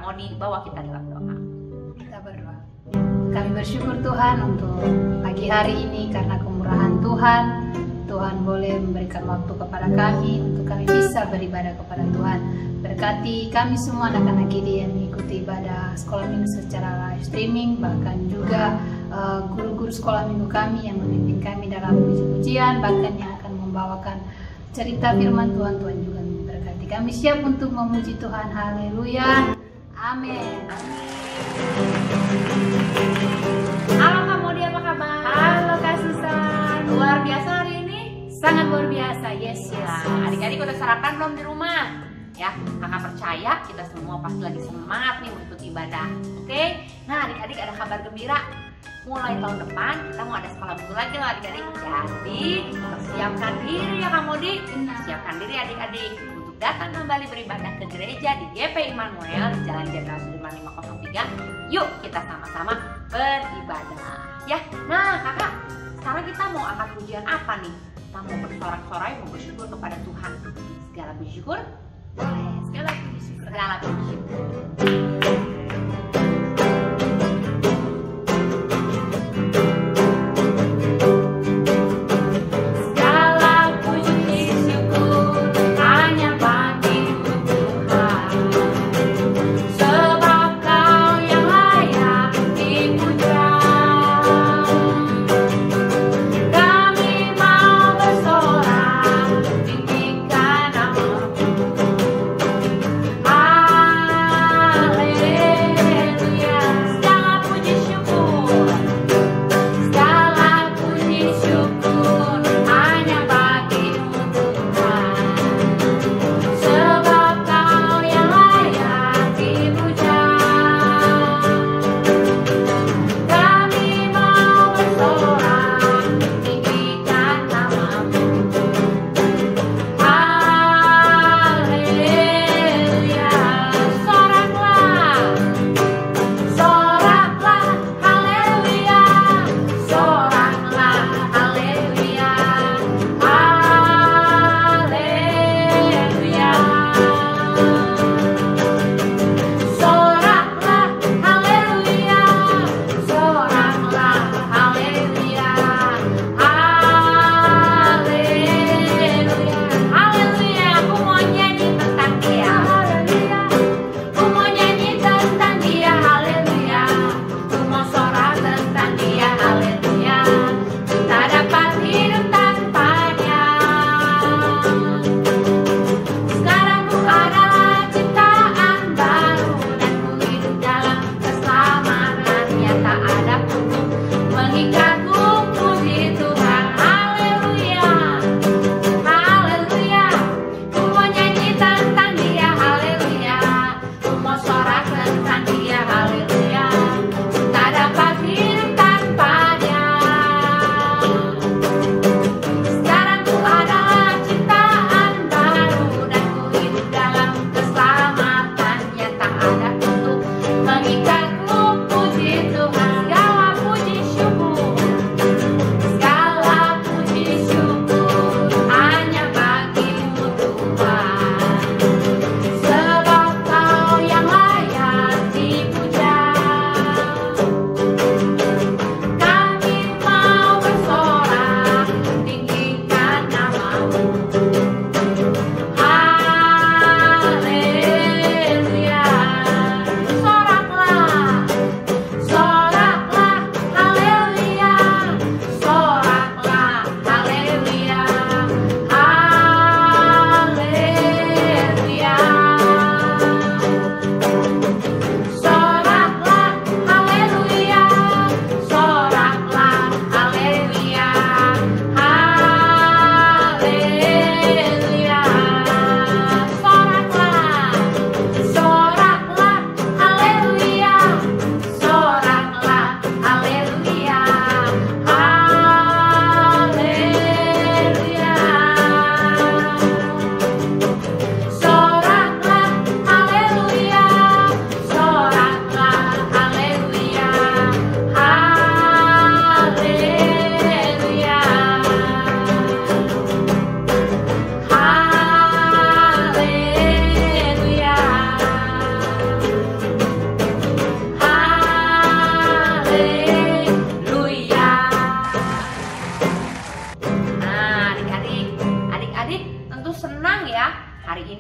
Moni, bawa kita dalam doa. Kita berdoa. Kami bersyukur Tuhan untuk pagi hari ini karena kemurahan Tuhan. Tuhan boleh memberikan waktu kepada kami untuk kami bisa beribadah kepada Tuhan. Berkati kami semua anak-anak GD yang mengikuti ibadah sekolah minggu secara live streaming, bahkan juga guru-guru sekolah minggu kami yang memimpin kami dalam puji-pujian, bahkan yang akan membawakan cerita firman Tuhan. Tuhan juga memberkati kami, siap untuk memuji Tuhan. Haleluya, amin. Halo Kak Modi, apa kabar? Halo Kak Susan, Luar biasa hari ini. sangat luar biasa. Yes. Nah, adik-adik udah sarapan belum di rumah? Ya, kakak percaya kita semua pasti lagi semangat nih mengikuti ibadah. Oke? Nah, adik-adik ada kabar gembira. Mulai tahun depan kita mau ada sekolah minggu lagi loh adik-adik. Jadi, persiapkan diri ya Kak Modi. Siapkan diri adik-adik untuk datang kembali beribadah ke gereja di GP Immanuel di Jalan Jenderal Sudirman 503. Yuk kita sama-sama beribadah. Ya, nah kakak, sekarang kita mau angkat pujian apa nih? Kita mau bersorak-sorai, mau bersyukur kepada Tuhan. Segala puji syukur boleh, segala puji syukur, segala puji syukur. Segala puji syukur hanya bagi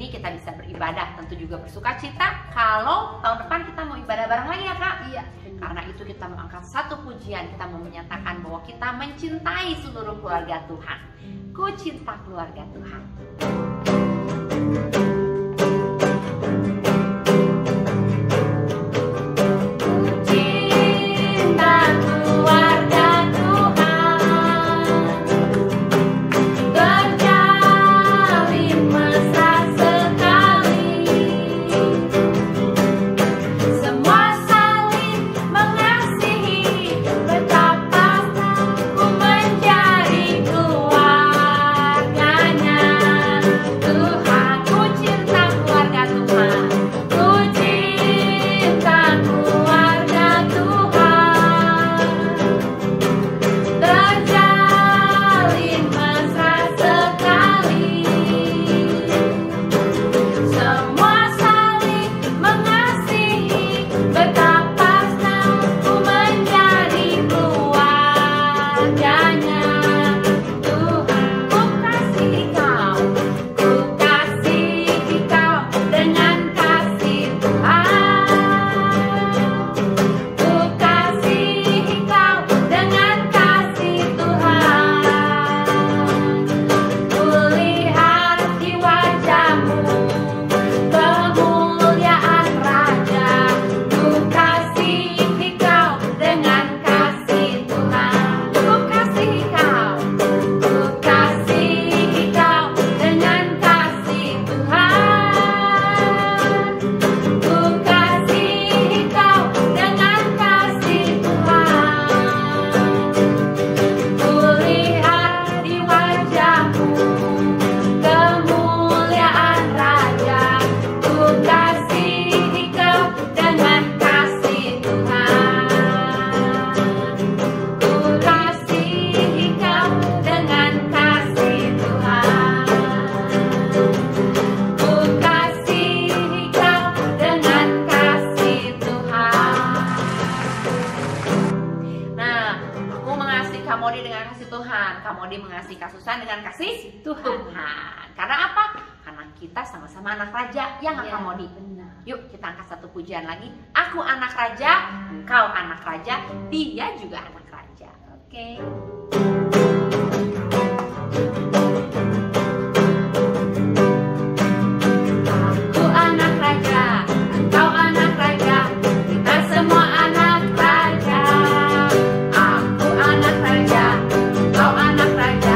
ini kita bisa beribadah, tentu juga bersuka cita kalau tahun depan kita mau ibadah bareng lagi ya Kak? Iya. Karena itu kita mau angkat satu pujian, kita mau menyatakan bahwa kita mencintai seluruh keluarga Tuhan. Ku cinta keluarga Tuhan. Modi mengasihi Kak Susan dengan kasih Tuhan. Karena apa? Karena kita sama-sama anak raja, ya nggak Kak Modi? Benar. Yuk kita angkat satu pujian lagi. Aku anak raja, engkau anak raja, dia juga anak raja. Oke. Aku anak raja, engkau anak raja, kita semua anak raja. Aku anak raja, engkau anak raja,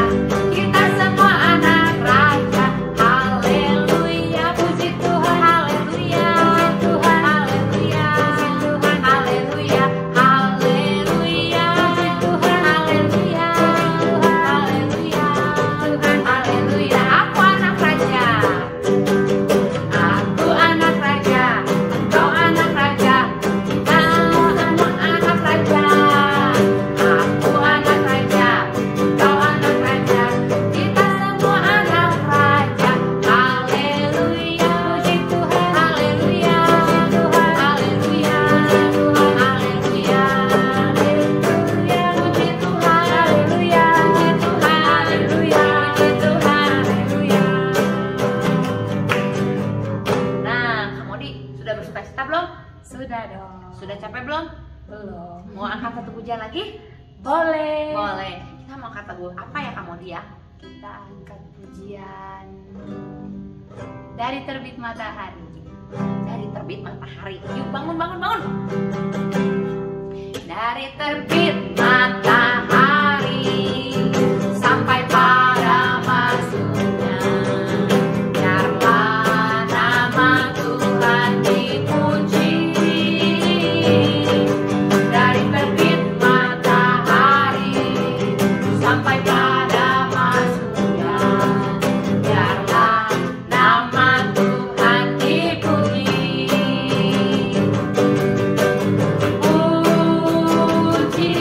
kita semua anak raja. Haleluya, puji Tuhan, haleluya, puji Tuhan, haleluya, puji Tuhan, haleluya, haleluya, puji Tuhan, haleluya, haleluya, Tuhan, haleluya. Aku anak raja. Aku anak raja, engkau anak raja, kita semua anak raja. Aku anak raja, engkau anak raja, kita semua anak raja. Haleluya, puji Tuhan, haleluya, puji Tuhan, haleluya, Tuhan, haleluya, haleluya, puji Tuhan, haleluya, puji Tuhan, haleluya, puji Tuhan, haleluya. Nah, Kak Modi sudah bersuka cita belum? Sudah dong. Sudah capek belum? Belum. Mau angkat satu pujian lagi? Boleh. Boleh. Kita mau angkat lagu apa ya Kak Modi ya? Kita angkat pujian dari terbit matahari. Dari terbit matahari. Yuk bangun, bangun, bangun. Dari terbit matahari sampai pada masuknya, biarlah nama Tuhan dipuji. Dari terbit matahari sampai pada masuknya, biarlah nama Tuhan dipuji. Puji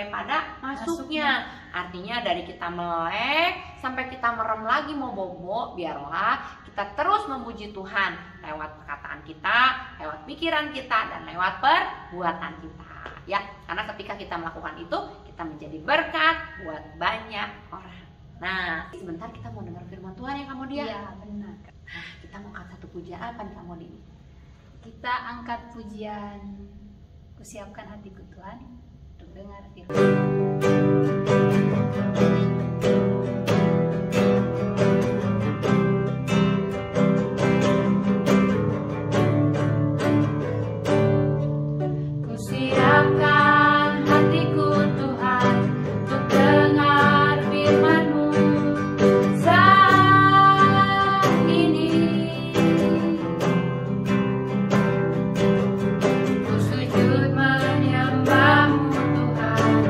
sampai pada masuknya. Artinya dari kita melek sampai kita merem lagi mau bobo, biarlah kita terus memuji Tuhan lewat perkataan kita, lewat pikiran kita, dan lewat perbuatan kita. Ya, karena ketika kita melakukan itu, kita menjadi berkat buat banyak orang. Nah, sebentar kita mau dengar firman Tuhan ya Kak Modia. Iya, benar. Nah, kita mau angkat satu pujian apa nih Kak Modia? Kita angkat pujian Kusiapkan Hatiku Tuhan untuk dengar firman. Kusiapkan hatiku Tuhan untuk dengar firman-Mu saat ini. Ku sujud menyembah-Mu Tuhan,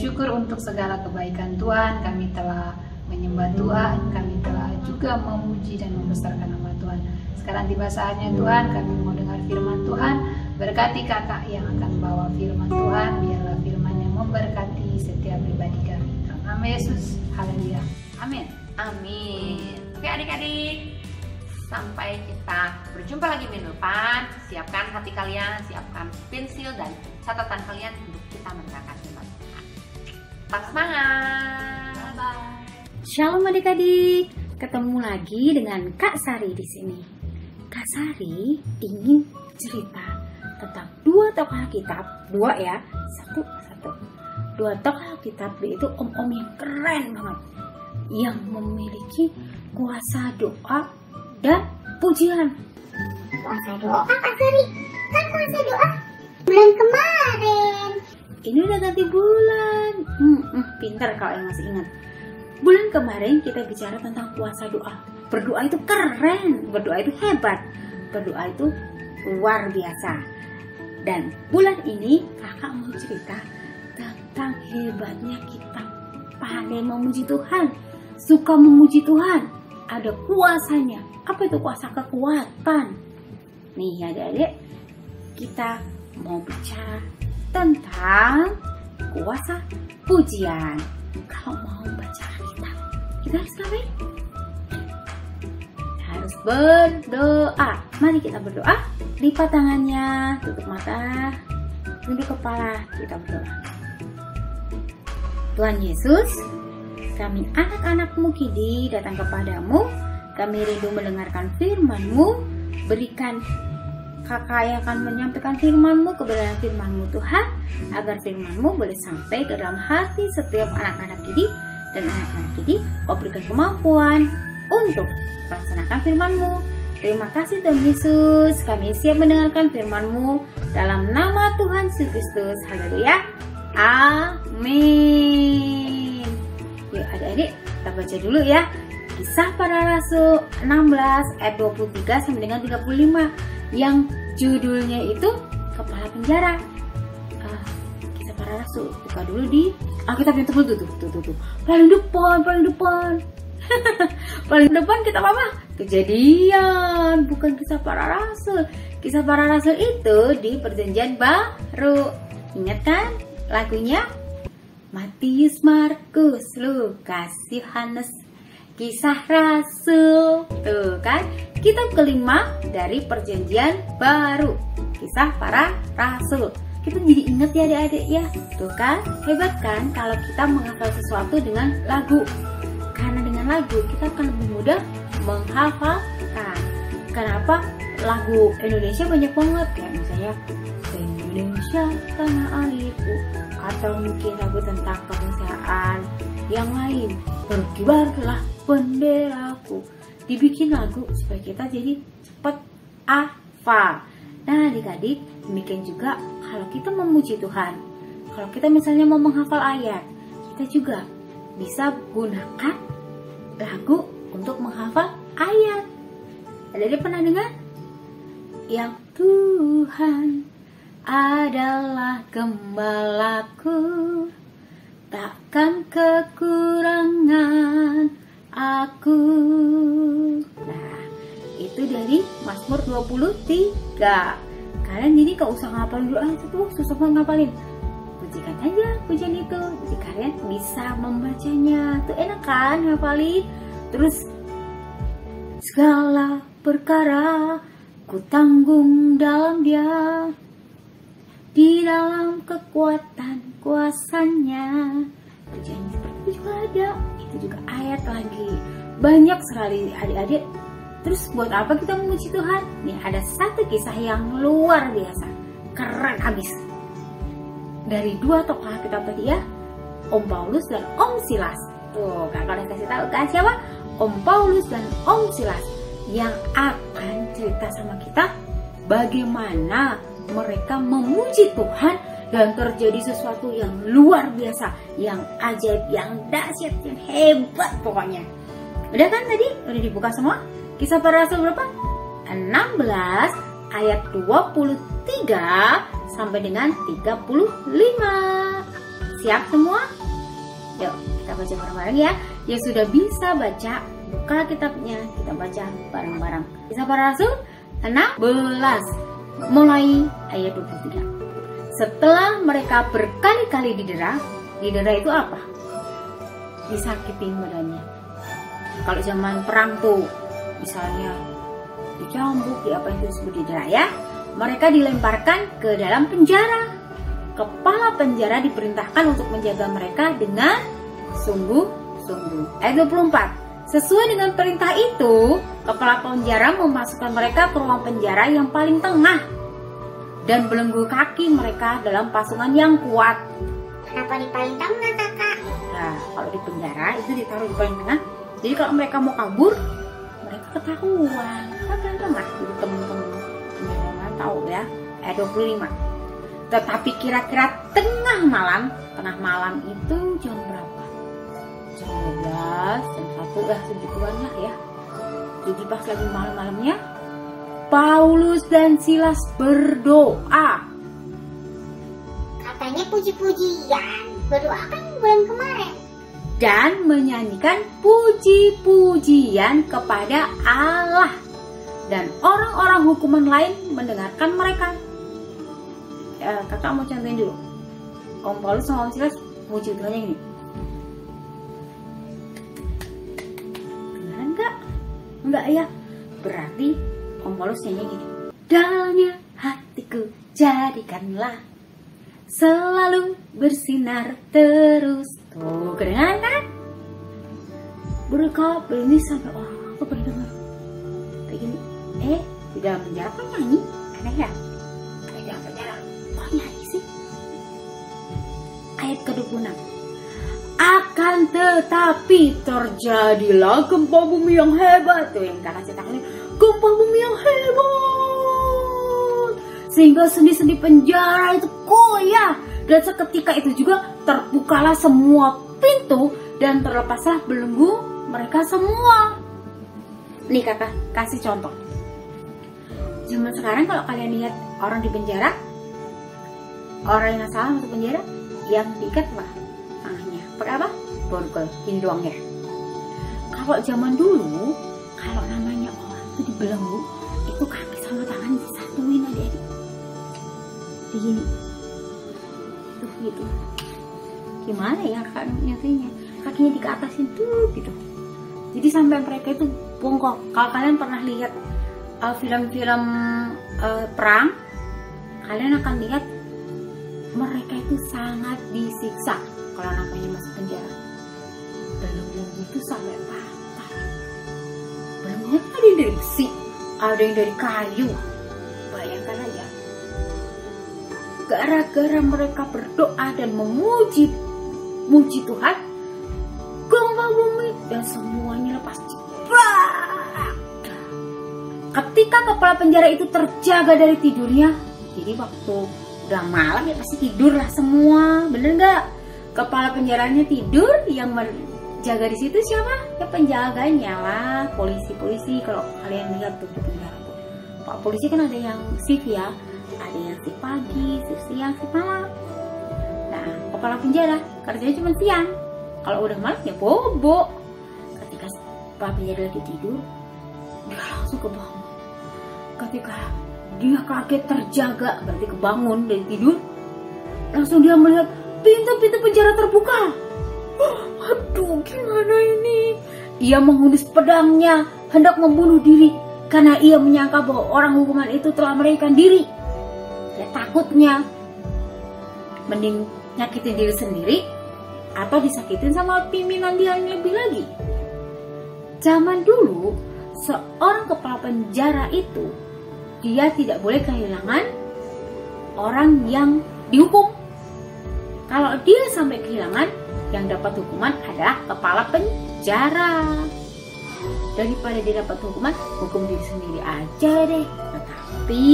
bersyukur untuk segala kebaikan Tuhan. Kami telah menyembah Tuhan, kami telah juga memuji dan membesarkan nama Tuhan. Sekarang tiba saatnya Tuhan, kami mau dengar firman Tuhan. Berkati kakak yang akan bawa firman Tuhan, biarlah firman yang memberkati setiap pribadi kami. Dalam nama Yesus, haleluya. Amin. Amin. Oke adik-adik, sampai kita berjumpa lagi minggu depan. Siapkan hati kalian, siapkan pensil dan catatan kalian untuk kita mendengarkan firman Tuhan. Tetap semangat. Bye. Shalom adik-adik, ketemu lagi dengan Kak Sari di sini. Kak Sari ingin cerita tentang dua tokoh Alkitab, dua ya, satu. Dua tokoh Alkitab yaitu om-om yang keren banget, yang memiliki kuasa doa dan pujian. Kuasa doa, Kak Sari, kan kuasa doa bulan kemarin. Ini udah ganti bulan. Pintar kalau yang masih ingat. Bulan kemarin kita bicara tentang kuasa doa. Berdoa itu keren, berdoa itu hebat, berdoa itu luar biasa. Dan bulan ini kakak mau cerita tentang hebatnya kita pandai memuji Tuhan, suka memuji Tuhan, ada kuasanya. Apa itu kuasa? Kekuatan. Nih adik-adik, kita mau bicara tentang kuasa pujian. Kalau mau baca Alkitab, kita harus ngapain? Harus berdoa. Mari kita berdoa. Lipat tangannya, tutup mata, tunduk kepala, kita berdoa. Tuhan Yesus, kami anak-anakmu Kidi datang kepadamu. Kami rindu mendengarkan firman-Mu. Berikan kakak yang akan menyampaikan firman-Mu, kebenaran firman-Mu Tuhan, agar firman-Mu boleh sampai ke dalam hati setiap anak-anak Kidi. Dan anak-anak Kidi, Kau berikan kemampuan untuk melaksanakan firman-Mu. Terima kasih Tuhan Yesus, kami siap mendengarkan firman-Mu dalam nama Tuhan Yesus Kristus. Haleluya. Amin. Yuk adik-adik, kita baca dulu ya. Kisah Para Rasul 16 ayat 23 sampai dengan 35 yang judulnya itu Kepala Penjara. Kisah Para Rasul, buka dulu di Alkitab yang tebel tuh. Paling depan. Paling depan kita apa? Kejadian, bukan Kisah Para Rasul. Kisah Para Rasul itu di Perjanjian Baru. Ingat kan lagunya? Matius, Markus, Lukas, Yohanes, Kisah Rasul. Tuh kan, kitab kelima dari Perjanjian Baru, Kisah Para Rasul. Kita jadi ingat ya adik-adik ya. Tuh kan, hebat kan kalau kita menghafal sesuatu dengan lagu. Karena dengan lagu kita akan lebih mudah menghafalkan. Kenapa? Lagu Indonesia banyak banget ya, misalnya Indonesia tanah airku, atau mungkin lagu tentang kebangsaan yang lain, berkibarlah benderaku. Dibikin lagu supaya kita jadi cepat hafal. Nah adik-adik, demikian juga kalau kita memuji Tuhan. Kalau kita misalnya mau menghafal ayat, kita juga bisa gunakan lagu untuk menghafal ayat. Ada pernah dengar? Yang Tuhan adalah gembalaku, takkan kekurangan aku. Nah, itu dari Mazmur 23. Kalian jadi gak usah ngapalin dulu, itu susah banget ngapalin. Pujikan aja pujian itu, jadi kalian bisa membacanya. Tuh enak kan ngapalin. Terus segala perkara ku tanggung dalam Dia, di dalam kekuatan kuasanya. Pujian seperti itu juga ada. Itu juga ayat lagi. Banyak sekali adik-adik. Terus buat apa kita memuji Tuhan? Nih ada satu kisah yang luar biasa, keren abis. Dari dua tokoh kita tadi ya, Om Paulus dan Om Silas. Tuh kakak udah kasih tahu kan siapa? Om Paulus dan Om Silas yang akan cerita sama kita bagaimana mereka memuji Tuhan dan terjadi sesuatu yang luar biasa, yang ajaib, yang dahsyat, yang hebat pokoknya. Udah kan tadi? Udah dibuka semua? Kisah Para Rasul berapa? 16 ayat 23 sampai dengan 35. Siap semua? Yuk, kita baca bareng-bareng ya. Yang sudah bisa baca, buka kitabnya, kita baca bareng-bareng. Kisah Para Rasul 16, mulai ayat 23. Setelah mereka berkali-kali didera itu apa? Disakitin badannya. Kalau zaman perang tuh, misalnya dicambuk, di apa itu disebut didera ya. Mereka dilemparkan ke dalam penjara. Kepala penjara diperintahkan untuk menjaga mereka dengan sungguh-sungguh. Ayat 24. Sesuai dengan perintah itu, kepala penjara memasukkan mereka ke ruang penjara yang paling tengah dan belenggu kaki mereka dalam pasungan yang kuat. Kenapa di paling tengah, Kakak? Nah, kalau di penjara itu ditaruh di paling tengah. Jadi kalau mereka mau kabur, mereka ketahuan. Kan paling tengah. Jadi teman-teman tahu ya. Ayat 25. Tetapi kira-kira tengah malam itu jam berapa? Jam 12, jam 1, segituan lah ya. Jadi pas lagi malam-malamnya, Paulus dan Silas berdoa. Katanya puji-pujian. Berdoa kan bulan kemarin. Dan menyanyikan puji-pujian kepada Allah. Dan orang-orang hukuman lain mendengarkan mereka. Kakak mau contohin dulu. Om Paulus sama Om Silas puji Tuhannya gini. Benar enggak? Enggak ya. Berarti Om Paulus nyanyi gini. Dalamnya hatiku jadikanlah selalu bersinar terus. Tuh, kedengaran kan? Mereka ini sampai orang aku pernah dengar kayak gini. Di dalam penjara kok nyanyi? Aneh ya? Di dalam penjara kok nyanyi sih? Ayat ke-26. Akan tetapi terjadilah gempa bumi yang hebat. Tuh yang kakak cetak ini, gempa bumi yang hebat, sehingga sendi-sendi penjara itu goyah. Dan seketika itu juga terbukalah semua pintu dan terlepaslah belenggu mereka semua. Nih kakak kasih contoh. Zaman sekarang kalau kalian lihat orang di penjara, orang yang salah masuk penjara, yang diikat apa? Tangannya. Pakai apa? Borgol. Ini doang ya. Kalau zaman dulu, kalau namanya orang itu dibelenggu, itu kaki sama tangan disatuin adik-adik. Begini. Tuh gitu. Gimana ya kak nyatanya? Kakinya dikeatasin tuh gitu. Jadi sampai mereka itu bongkok. Kalau kalian pernah lihat film-film perang, kalian akan lihat mereka itu sangat disiksa kalau namanya masuk penjara. Belenggu itu sampai patah. Belenggunya ada yang dari besi, ada yang dari kayu. Bayangkan aja. Gara-gara mereka berdoa dan memuji Tuhan, gempa bumi dan semuanya lepas. Ketika kepala penjara itu terjaga dari tidurnya, jadi waktu udah malam ya pasti tidur lah semua, bener nggak? Kepala penjaranya tidur, yang menjaga di situ siapa? Ya penjaganya lah, polisi-polisi. Kalau kalian lihat tuh di penjara tuh, Pak polisi kan ada yang shift ya, ada yang shift pagi, shift siang, shift malam. Nah, kepala penjara kerjanya cuma siang. Kalau udah malam ya bobo. Ketika kepala penjara lagi tidur, dia langsung kebangun. Ketika dia kaget terjaga, berarti kebangun dari tidur, langsung dia melihat pintu-pintu penjara terbuka. Aduh, gimana ini? Ia menghunus pedangnya, hendak membunuh diri, karena ia menyangka bahwa orang hukuman itu telah melarikan diri. Ya takutnya, mending nyakitin diri sendiri atau disakitin sama pimpinan dia yang lebih lagi. Zaman dulu, seorang kepala penjara itu dia tidak boleh kehilangan orang yang dihukum. Kalau dia sampai kehilangan, yang dapat hukuman adalah kepala penjara. Daripada dia dapat hukuman, hukum diri sendiri aja deh. Tetapi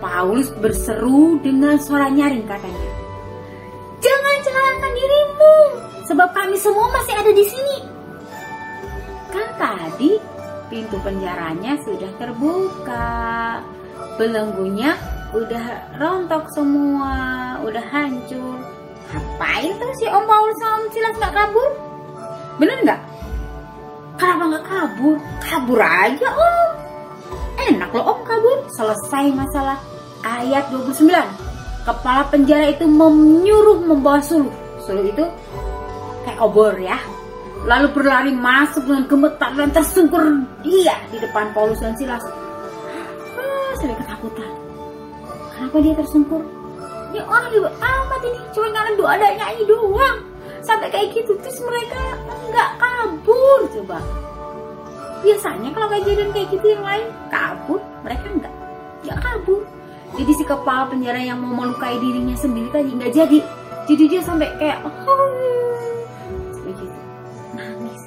Paulus berseru dengan suara nyaring katanya, "Jangan celakakan dirimu, sebab kami semua masih ada di sini." Kan tadi pintu penjaranya sudah terbuka, belenggunya udah rontok semua, udah hancur. ngapain tuh si Om Paulus sama Om Silas nggak kabur? Bener nggak? Kenapa nggak kabur? Kabur aja Om. Enak loh Om kabur. Selesai masalah. Ayat 29. Kepala penjara itu menyuruh membawa Suluh. Suluh itu kayak obor ya. Lalu berlari masuk dengan gemetar dan tersungkur dia di depan Paulus dan Silas. Sampai ketakutan. Kenapa dia tersungkur? Ini orang juga amat ini. Cuma karena doa ada nyanyi doang. Sampai kayak gitu. Terus mereka nggak kabur. Coba. Biasanya kalau kejadian kayak gitu yang lain kabur. Mereka nggak kabur. Jadi si kepala penjara yang mau melukai dirinya sendiri tadi nggak jadi. Jadi dia sampai kayak sampai gitu. Nangis.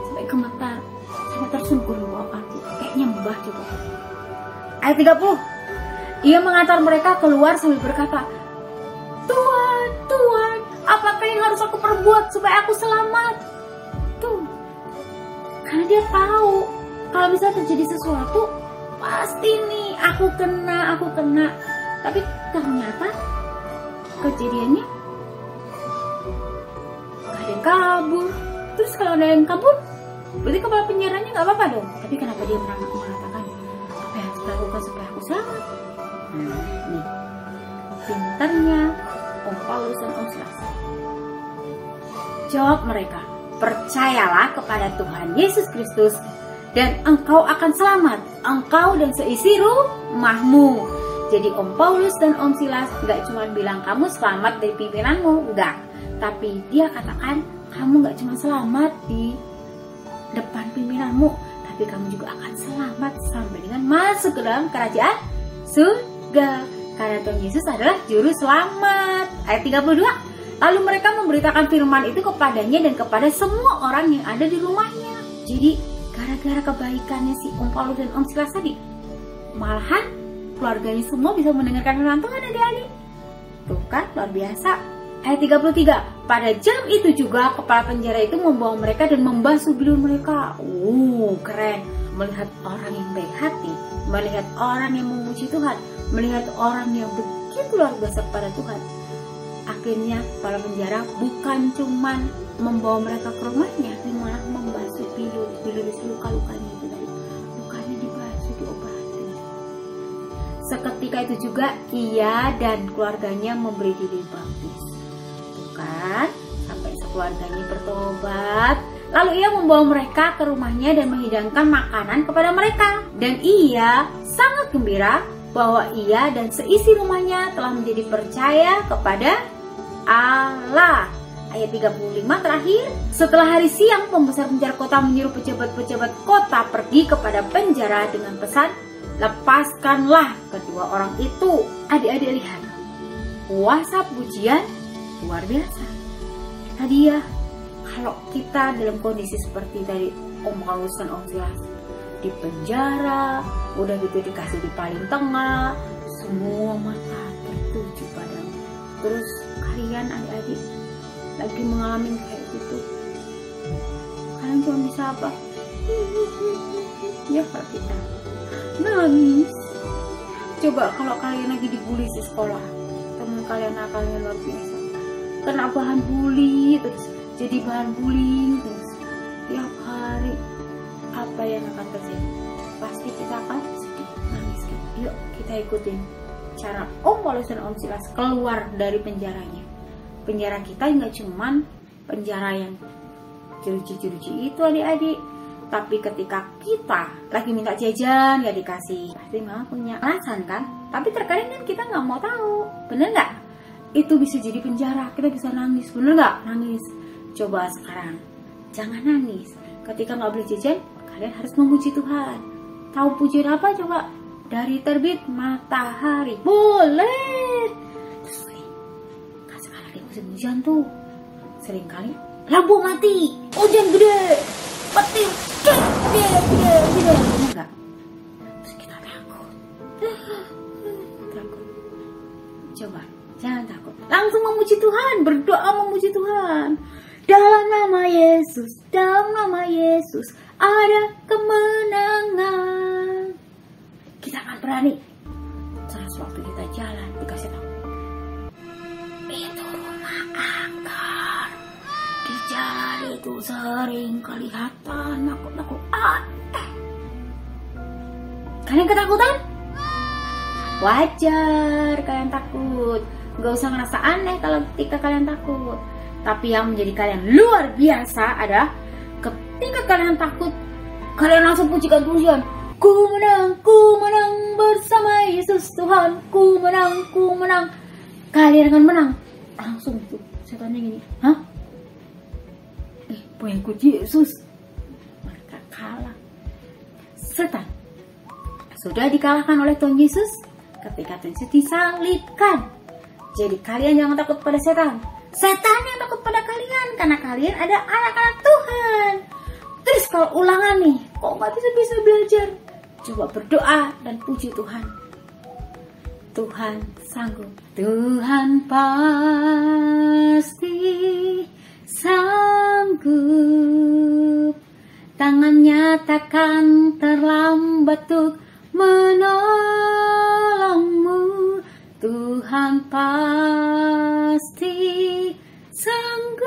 Sampai gemetar. Sampai tersungkur di bawah kaki. Kayak nyembah coba. Ayat 30. Ia mengantar mereka keluar sambil berkata, Tuhan, Tuhan, apakah yang harus aku perbuat supaya aku selamat? Tuh. Karena dia tahu kalau bisa terjadi sesuatu, pasti nih aku kena. Tapi ternyata kejadiannya gak ada yang kabur. Terus kalau ada yang kabur, berarti kepala penjaranya gak apa-apa dong. Tapi kenapa dia mengatakan, apa yang harus dilakukan supaya aku selamat? Nih, pintarnya Om Paulus dan Om Silas. Jawab mereka, percayalah kepada Tuhan Yesus Kristus dan engkau akan selamat, engkau dan seisi rumahmu. Jadi Om Paulus dan Om Silas gak cuma bilang kamu selamat dari pimpinanmu, enggak. Tapi dia katakan kamu gak cuma selamat di depan pimpinanmu, tapi kamu juga akan selamat sampai dengan masuk ke dalam kerajaan surga. Karena Tuhan Yesus adalah juru selamat. Ayat 32. Lalu mereka memberitakan firman itu kepadanya dan kepada semua orang yang ada di rumahnya. Jadi gara-gara kebaikannya si Om Paulus dan Om Silas tadi, malahan keluarganya semua bisa mendengarkan firman Tuhan, adik-adik. Tuh kan, luar biasa. Ayat 33. Pada jam itu juga kepala penjara itu membawa mereka dan membasuh bibir mereka. Keren. Melihat orang yang baik hati, melihat orang yang memuji Tuhan, melihat orang yang begitu luar biasa kepada Tuhan. Akhirnya kepala penjara bukan cuman membawa mereka ke rumahnya, tapi malah membasuh bibir luka-lukanya itu tadi. Lukanya dibasuh, diobati. Seketika itu juga ia dan keluarganya memberi diri baptis. Bukan sampai sekeluarganya bertobat. Lalu ia membawa mereka ke rumahnya dan menghidangkan makanan kepada mereka. Dan ia sangat gembira bahwa ia dan seisi rumahnya telah menjadi percaya kepada Allah. Ayat 35 terakhir. Setelah hari siang, pembesar penjara kota menyuruh pejabat-pejabat kota pergi kepada penjara dengan pesan, lepaskanlah kedua orang itu. Adik-adik lihat, kuasa pujian luar biasa. Tadi ya, kalau kita dalam kondisi seperti tadi Om Paulus dan Om Silas di penjara, udah gitu dikasih di paling tengah, semua mata tertuju padamu. Terus kalian adik-adik lagi mengalami kayak gitu, kalian cuma bisa apa? Ya kalau kita nangis. Coba kalau kalian lagi dibully di sekolah, teman kalian nakalnya luar biasa, kena bahan bully terus jadi bahan bullying terus tiap hari, apa yang akan terjadi? Pasti kita akan sedih, nangis kan? Yuk kita ikutin cara Om Paulus dan Om Silas keluar dari penjaranya. Penjara kita nggak cuman penjara yang jeruji-jeruji itu adik-adik, tapi ketika kita lagi minta jajan nggak dikasih, pasti mama punya alasan kan? Tapi terkadang kan kita nggak mau tahu, bener nggak? Itu bisa jadi penjara, kita bisa nangis, bener nggak? Nangis. Coba sekarang, jangan nangis. Ketika nggak beli jajan, kalian harus memuji Tuhan. Tahu pujian apa coba? Dari terbit matahari. Boleh. Terus kan sekarang lagi musim hujan tuh. Seringkali lampu mati, hujan gede, petir gede. Bener nggak? Terus kita takut. Takut. Coba, jangan takut. Langsung memuji Tuhan, berdoa memuji Tuhan. Dalam nama Yesus ada kemenangan. Kita akan berani. Terus waktu kita jalan dikasih tahu, itu rumah agar di jalan itu sering kelihatan nakut-nakutan. Kalian ketakutan? Wajar kalian takut. Gak usah ngerasa aneh kalau ketika kalian takut. Tapi yang menjadi kalian luar biasa adalah ketika kalian takut, kalian langsung pujikan Tuhan. Ku menang bersama Yesus Tuhan. Ku menang. Kalian akan menang. Langsung tuh setannya gini, hah? Mau ikut Yesus? Mereka kalah. Setan sudah dikalahkan oleh Tuhan Yesus ketika Tuhan Yesus disalibkan. Jadi kalian jangan takut pada setan. Setan yang takut pada kalian karena kalian ada anak-anak Tuhan. Terus kalau ulangan nih, kok nggak bisa belajar? Coba berdoa dan puji Tuhan. Tuhan sanggup. Tuhan pasti sanggup. Tangannya takkan terlambat untuk menolongmu. Tuhan pasti sanggup.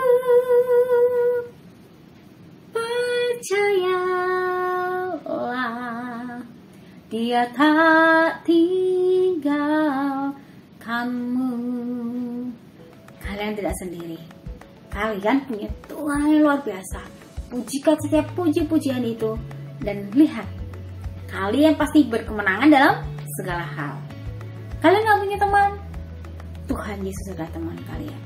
Percayalah, Dia tak tinggalkanmu. Kalian tidak sendiri. Kalian punya Tuhan yang luar biasa. Pujikan setiap puji-pujian itu dan lihat, kalian pasti berkemenangan dalam segala hal. Kalian gak punya teman, Tuhan Yesus adalah teman kalian.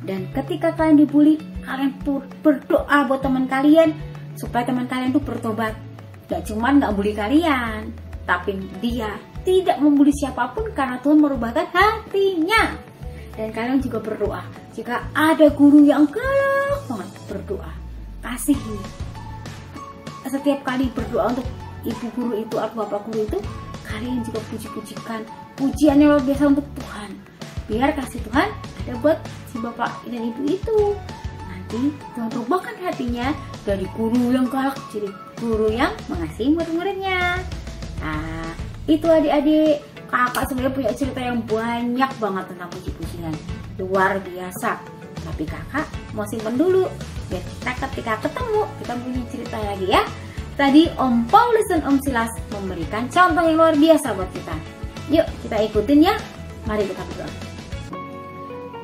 Dan ketika kalian dibully, kalian berdoa buat teman kalian supaya teman kalian tuh bertobat. Gak cuman gak bully kalian, tapi dia tidak membuli siapapun karena Tuhan merubahkan hatinya. Dan kalian juga berdoa. Jika ada guru yang galak banget, berdoa. Kasihi. Setiap kali berdoa untuk ibu guru itu atau bapak guru itu, kalian juga puji-pujikan pujian yang luar biasa untuk Tuhan. Biar kasih Tuhan ada buat si bapak dan ibu itu. Nanti Tuhan rubahkan hatinya dari guru yang galak jadi guru yang mengasihi murid-muridnya. Nah, itu adik-adik, kakak sebenarnya punya cerita yang banyak banget tentang puji-pujian. Luar biasa. Tapi kakak mau simpen dulu biar kita ketika ketemu kita punya cerita lagi ya. Tadi Om Paulus dan Om Silas memberikan contoh yang luar biasa buat kita. Yuk kita ikutin ya. Mari kita berdoa.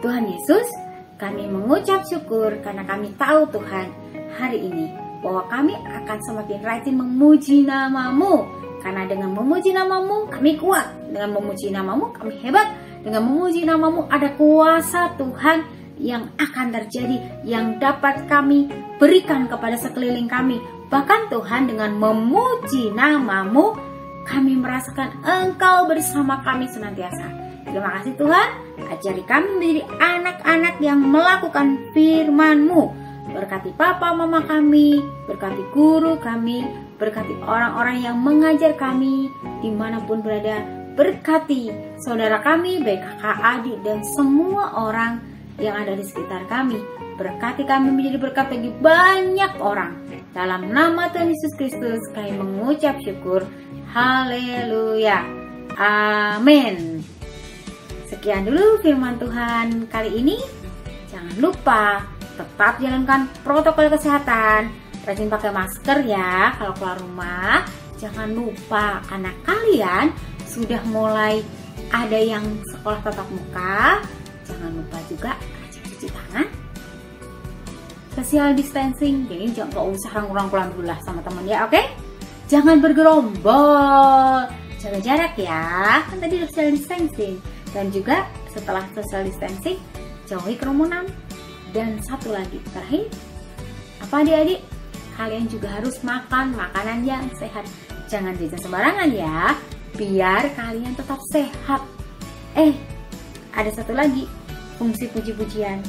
Tuhan Yesus, kami mengucap syukur karena kami tahu Tuhan hari ini bahwa kami akan semakin rajin memuji nama-Mu. Karena dengan memuji nama-Mu kami kuat. Dengan memuji nama-Mu kami hebat. Dengan memuji nama-Mu ada kuasa Tuhan yang akan terjadi, yang dapat kami berikan kepada sekeliling kami. Bahkan Tuhan dengan memuji nama-Mu, kami merasakan Engkau bersama kami senantiasa. Terima kasih Tuhan, ajari kami menjadi anak-anak yang melakukan firman-Mu. Berkati papa mama kami, berkati guru kami, berkati orang-orang yang mengajar kami dimanapun berada. Berkati saudara kami, baik kakak, adik, dan semua orang yang ada di sekitar kami. Berkati kami menjadi berkat bagi banyak orang. Dalam nama Tuhan Yesus Kristus kami mengucap syukur. Haleluya. Amin. Sekian dulu firman Tuhan kali ini. Jangan lupa tetap jalankan protokol kesehatan. Rajin pakai masker ya kalau keluar rumah. Jangan lupa karena kalian sudah mulai ada yang sekolah tatap muka. Jangan lupa juga rajin cuci tangan. Social distancing, jadi jangan usah rangkul-rangkulan dulu lah sama teman ya, oke? Jangan bergerombol, jaga jarak ya, kan tadi social distancing. Dan juga setelah social distancing, jauhi kerumunan. Dan satu lagi, terakhir, apa adik-adik? Kalian juga harus makan makanan yang sehat. Jangan jajan sembarangan ya, biar kalian tetap sehat. Ada satu lagi, fungsi puji-pujian.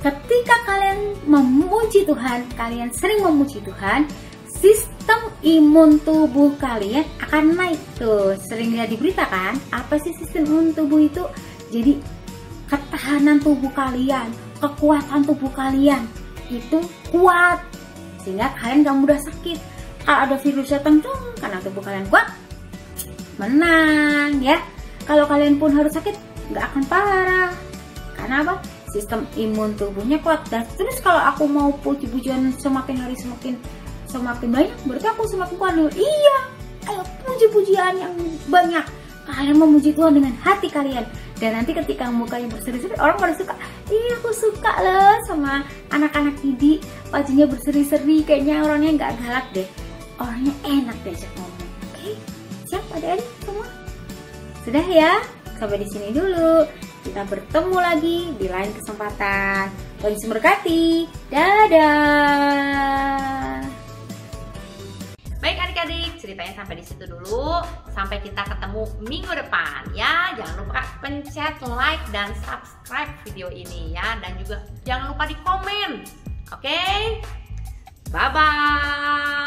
Ketika kalian memuji Tuhan, kalian sering memuji Tuhan, sistem imun tubuh kalian akan naik tuh. Sering lihat di berita kan? Apa sih sistem imun tubuh itu? Jadi ketahanan tubuh kalian, kekuatan tubuh kalian itu kuat sehingga kalian gak mudah sakit. Kalau ada virus datang karena tubuh kalian kuat, menang ya. Kalau kalian pun harus sakit, gak akan parah. Karena apa? sistem imun tubuhnya kuat. Dan terus kalau aku mau puji-pujian semakin hari semakin banyak, berarti aku semakin kuat. Iya, ayo puji-pujian yang banyak. Kalian memuji Tuhan dengan hati kalian. Dan nanti ketika mukanya berseri-seri, orang pada suka. Iya, aku suka loh sama anak-anak Idi, wajahnya berseri-seri, kayaknya orangnya nggak galak deh, orangnya enak diajak ngomong. Oke, siap adik-adik semua? Sudah ya? Sampai di sini dulu. Kita bertemu lagi di lain kesempatan. Tuhan Yesus memberkati. Dadah. Baik adik-adik, ceritanya sampai di situ dulu. Sampai kita ketemu minggu depan ya. Jangan lupa pencet like dan subscribe video ini ya. Dan juga jangan lupa di komen. Oke? Bye-bye.